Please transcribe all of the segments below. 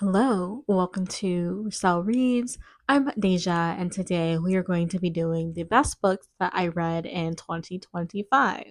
Hello, welcome to Sal Reads. I'm Deja, and today we are going to be doing the best books that I read in 2025.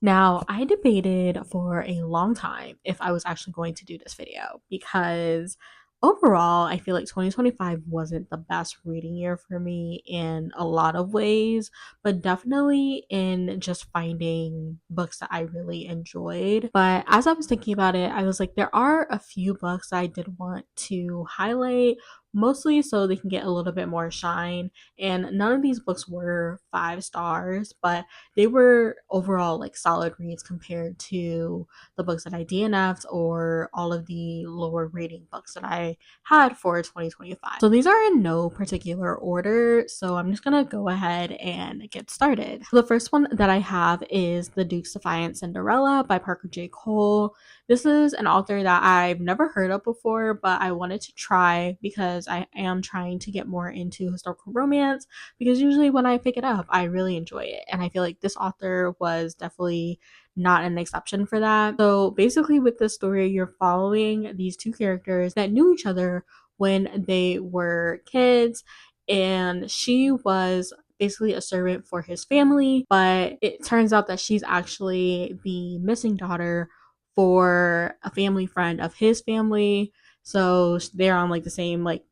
Now, I debated for a long time if I was actually going to do this video because overall, I feel like 2025 wasn't the best reading year for me in a lot of ways, but definitely in just finding books that I really enjoyed. But as I was thinking about it, I was like, there are a few books I did want to highlight, mostly so they can get a little bit more shine. And none of these books were 5 stars, but they were overall like solid reads compared to the books that I DNF'd or all of the lower rating books that I had for 2025. So these are in no particular order. So I'm just gonna go ahead and get started. So the first one that I have is The Duke's Defiant Cinderella by Parker J. Cole. This is an author that I've never heard of before, but I wanted to try because I am trying to get more into historical romance because usually when I pick it up, I really enjoy it. And I feel like this author was definitely not an exception for that. So basically, with this story, you're following these two characters that knew each other when they were kids, and she was basically a servant for his family, but it turns out that she's actually the missing daughter for a family friend of his family. So they're on like the same like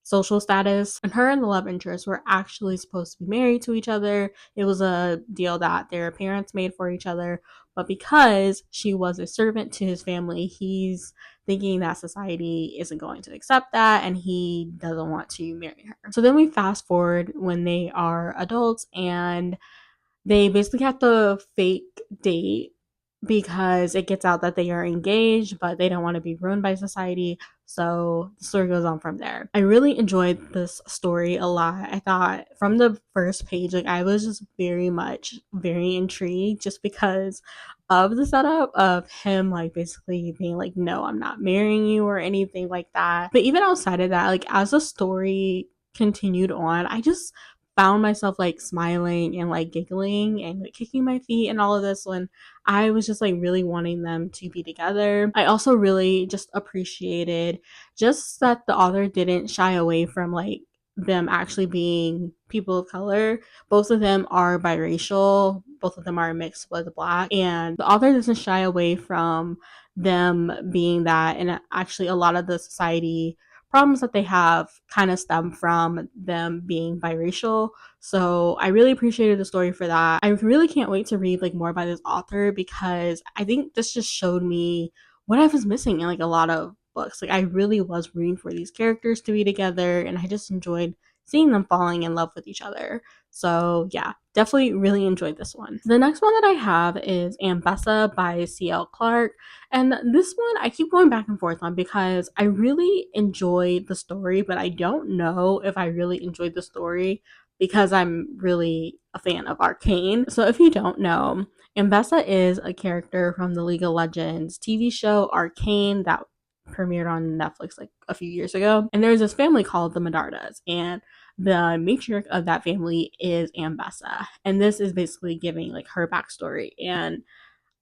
social status, and her and the love interest were actually supposed to be married to each other. It was a deal that their parents made for each other, but because she was a servant to his family, he's thinking that society isn't going to accept that and he doesn't want to marry her. So then we fast forward when they are adults and they basically have to fake date because it gets out that they are engaged, but they don't want to be ruined by society. So the story goes on from there. I really enjoyed this story a lot. I thought from the first page, like I was just very intrigued just because of the setup of him like basically being like, no, I'm not marrying you or anything like that. But even outside of that, like as the story continued on, I just found myself like smiling and like giggling and like kicking my feet and all of this when I was just like really wanting them to be together. I also really just appreciated just that the author didn't shy away from like them actually being people of color. Both of them are biracial, both of them are mixed with black, and the author doesn't shy away from them being that. And actually, a lot of the society problems that they have kind of stem from them being biracial. So I really appreciated the story for that. I really can't wait to read like more by this author because I think this just showed me what I was missing in like a lot of books. Like I really was rooting for these characters to be together and I just enjoyed seeing them falling in love with each other. So yeah, definitely really enjoyed this one. The next one that I have is Ambessa by C.L. Clark. And this one I keep going back and forth on because I really enjoyed the story, but I don't know if I really enjoyed the story because I'm really a fan of Arcane. So if you don't know, Ambessa is a character from the League of Legends TV show Arcane that premiered on Netflix like a few years ago. And there's this family called the Medardas, and the matriarch of that family is Ambessa. And this is basically giving like her backstory. And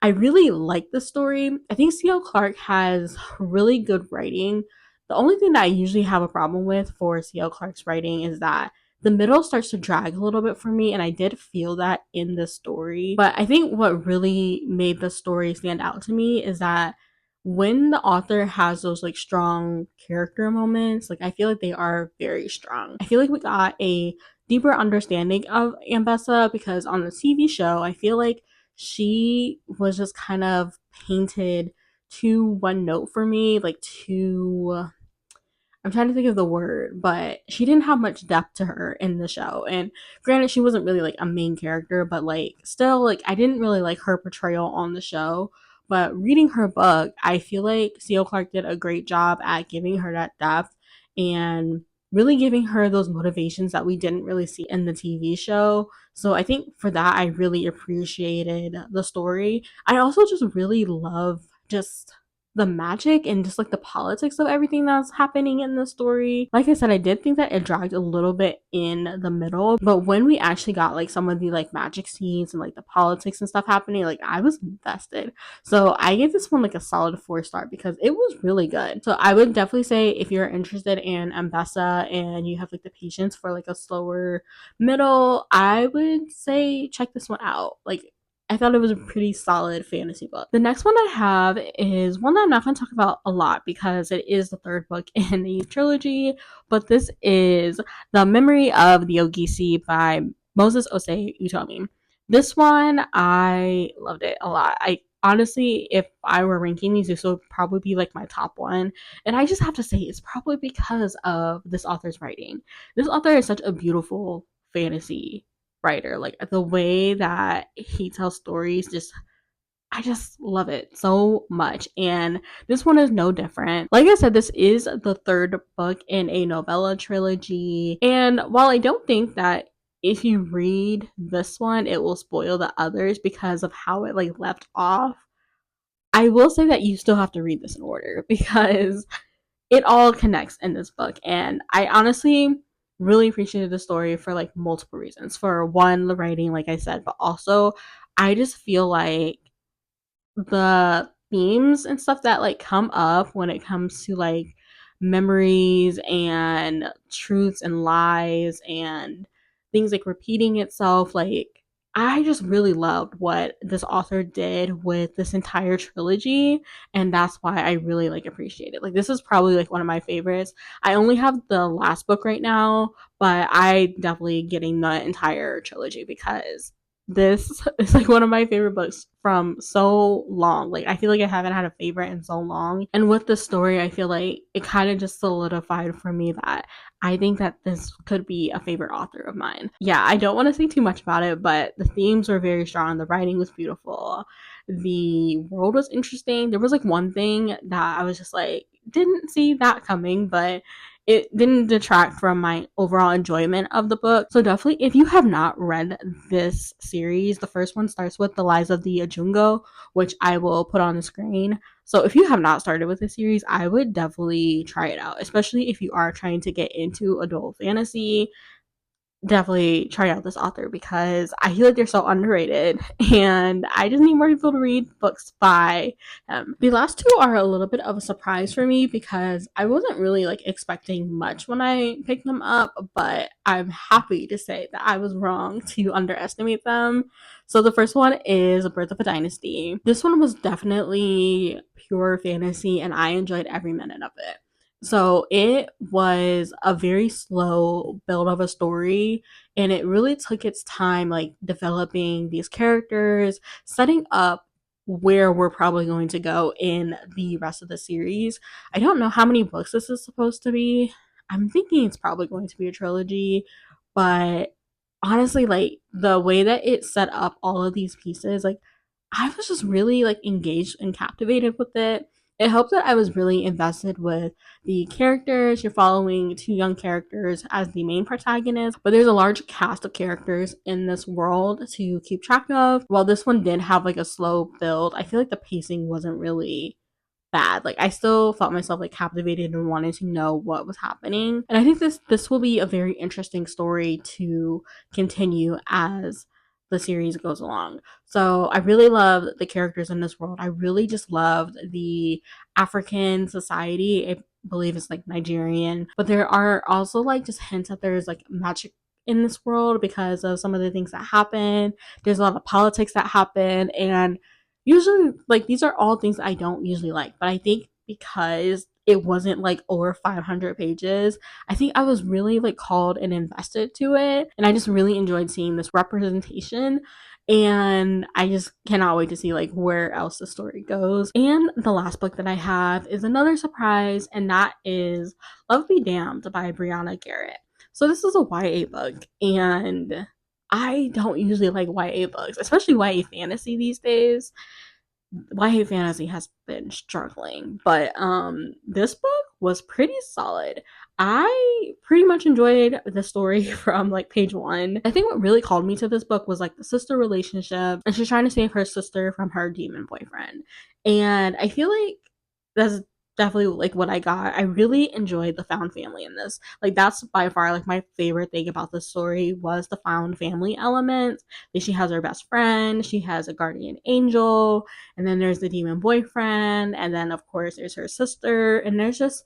I really like the story. I think C.L. Clark has really good writing. The only thing that I usually have a problem with for C.L. Clark's writing is that the middle starts to drag a little bit for me, and I did feel that in the story. But I think what really made the story stand out to me is that when the author has those like strong character moments, like I feel like they are very strong. I feel like we got a deeper understanding of Ambessa because on the TV show, I feel like she was just kind of painted too one note for me, like too, I'm trying to think of the word, but she didn't have much depth to her in the show. And granted, she wasn't really like a main character, but like still, like I didn't really like her portrayal on the show. But reading her book, I feel like C.O. Clark did a great job at giving her that depth and really giving her those motivations that we didn't really see in the TV show. So I think for that, I really appreciated the story. I also just really love just the magic and just like the politics of everything that's happening in the story. Like I said, I did think that it dragged a little bit in the middle, but when we actually got like some of the like magic scenes and like the politics and stuff happening, like I was invested. So I gave this one like a solid 4 star because it was really good. So I would definitely say if you're interested in Ambessa and you have like the patience for like a slower middle, I would say check this one out. Like I thought it was a pretty solid fantasy book. The next one I have is one that I'm not going to talk about a lot because it is the third book in the trilogy, but this is The Memory of the Ogisi by Moses Osei Utomi. This one, I loved it a lot. I honestly, if I were ranking these, this would probably be like my top one. And I just have to say, it's probably because of this author's writing. This author is such a beautiful fantasy writer. Like the way that he tells stories, just I just love it so much. And this one is no different. Like I said, this is the third book in a novella trilogy. And while I don't think that if you read this one, it will spoil the others because of how it like left off, I will say that you still have to read this in order because it all connects in this book. And I honestly really appreciated the story for like multiple reasons. For one, the writing, like I said, but also I just feel like the themes and stuff that like come up when it comes to like memories and truths and lies and things like repeating itself, like I just really loved what this author did with this entire trilogy, and that's why I really like appreciate it. Like this is probably like one of my favorites. I only have the last book right now, but I definitely getting the entire trilogy because this is like one of my favorite books from so long. Like I feel like I haven't had a favorite in so long. And with the story, I feel like it kind of just solidified for me that I think that this could be a favorite author of mine. Yeah, I don't want to say too much about it, but the themes were very strong. The writing was beautiful. The world was interesting. There was like one thing that I was just like, didn't see that coming, but it didn't detract from my overall enjoyment of the book. So definitely, if you have not read this series, the first one starts with The Lies of the Ajungo, which I will put on the screen. So if you have not started with the series, I would definitely try it out, especially if you are trying to get into adult fantasy. Definitely try out this author because I feel like they're so underrated and I just need more people to read books by him. The last two are a little bit of a surprise for me because I wasn't really like expecting much when I picked them up, but I'm happy to say that I was wrong to underestimate them. So the first one is Birth of a Dynasty. This one was definitely pure fantasy and I enjoyed every minute of it. So it was a very slow build of a story, and it really took its time, like developing these characters, setting up where we're probably going to go in the rest of the series. I don't know how many books this is supposed to be. I'm thinking it's probably going to be a trilogy, but honestly, like the way that it set up all of these pieces, like I was just really like engaged and captivated with it. It helped that I was really invested with the characters. You're following two young characters as the main protagonist, but there's a large cast of characters in this world to keep track of. While this one did have like a slow build, I feel like the pacing wasn't really bad. Like I still felt myself like captivated and wanted to know what was happening. And I think this will be a very interesting story to continue as the series goes along. So I really love the characters in this world. I really just loved the African society. I believe it's like Nigerian, but there are also like just hints that there's like magic in this world because of some of the things that happen. There's a lot of politics that happen, and usually like these are all things I don't usually like, but I think because it wasn't like over 500 pages, I think I was really like called and invested to it, and I just really enjoyed seeing this representation, and I just cannot wait to see like where else the story goes. And the last book that I have is another surprise, and that is Love Be Damned by Briana Garrett. So this is a YA book, and I don't usually like YA books, especially YA fantasy these days. YA fantasy has been struggling, but this book was pretty solid. I pretty much enjoyed the story from like page one. I think what really called me to this book was like the sister relationship, and she's trying to save her sister from her demon boyfriend. And I feel like that's definitely like what I got. I really enjoyed the found family in this. Like that's by far like my favorite thing about the story was the found family element. Like she has her best friend, she has a guardian angel, and then there's the demon boyfriend, and then of course there's her sister, and there's just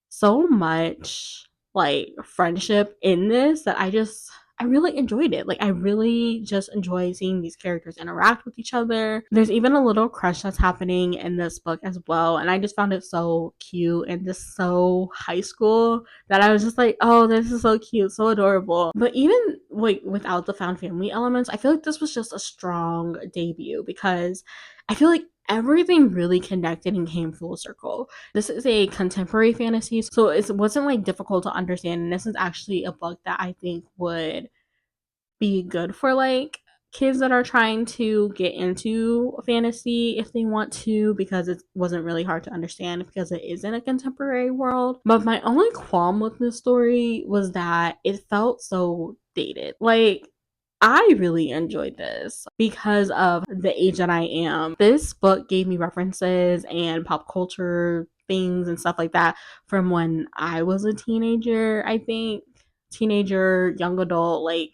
so much like friendship in this that I really enjoyed it. Like I really just enjoy seeing these characters interact with each other. There's even a little crush that's happening in this book as well, and I just found it so cute and just so high school that I was just like, "Oh, this is so cute, so adorable." But even like without the found family elements, I feel like this was just a strong debut because I feel like everything really connected and came full circle. This is a contemporary fantasy, so it wasn't like difficult to understand. And this is actually a book that I think would be good for like kids that are trying to get into fantasy if they want to, because it wasn't really hard to understand because it is in a contemporary world. But my only qualm with this story was that it felt so dated. Like I really enjoyed this because of the age that I am. This book gave me references and pop culture things and stuff like that from when I was a teenager, I think. Teenager, young adult, like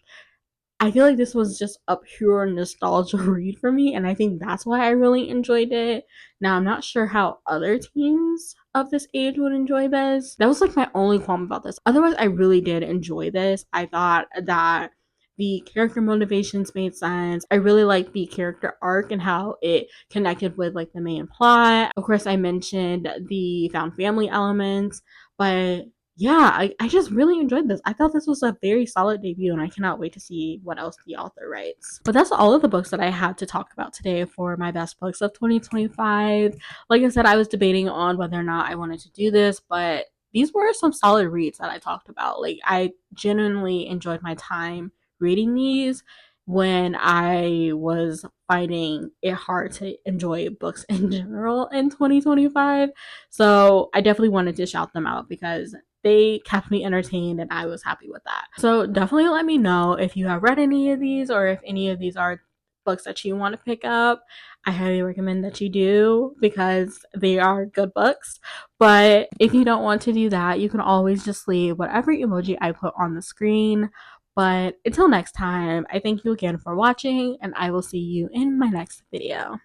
I feel like this was just a pure nostalgia read for me, and I think that's why I really enjoyed it. Now, I'm not sure how other teens of this age would enjoy this. That was like my only qualm about this. Otherwise, I really did enjoy this. I thought that the character motivations made sense. I really liked the character arc and how it connected with like the main plot. Of course, I mentioned the found family elements, but yeah, I just really enjoyed this. I thought this was a very solid debut, and I cannot wait to see what else the author writes. But that's all of the books that I had to talk about today for my best books of 2025. Like I said, I was debating on whether or not I wanted to do this, but these were some solid reads that I talked about. Like, I genuinely enjoyed my time reading these when I was finding it hard to enjoy books in general in 2025. So I definitely wanted to shout them out because they kept me entertained and I was happy with that. So definitely let me know if you have read any of these or if any of these are books that you want to pick up. I highly recommend that you do because they are good books. But if you don't want to do that, you can always just leave whatever emoji I put on the screen. But until next time, I thank you again for watching and I will see you in my next video.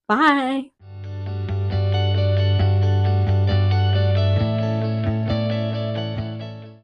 Bye!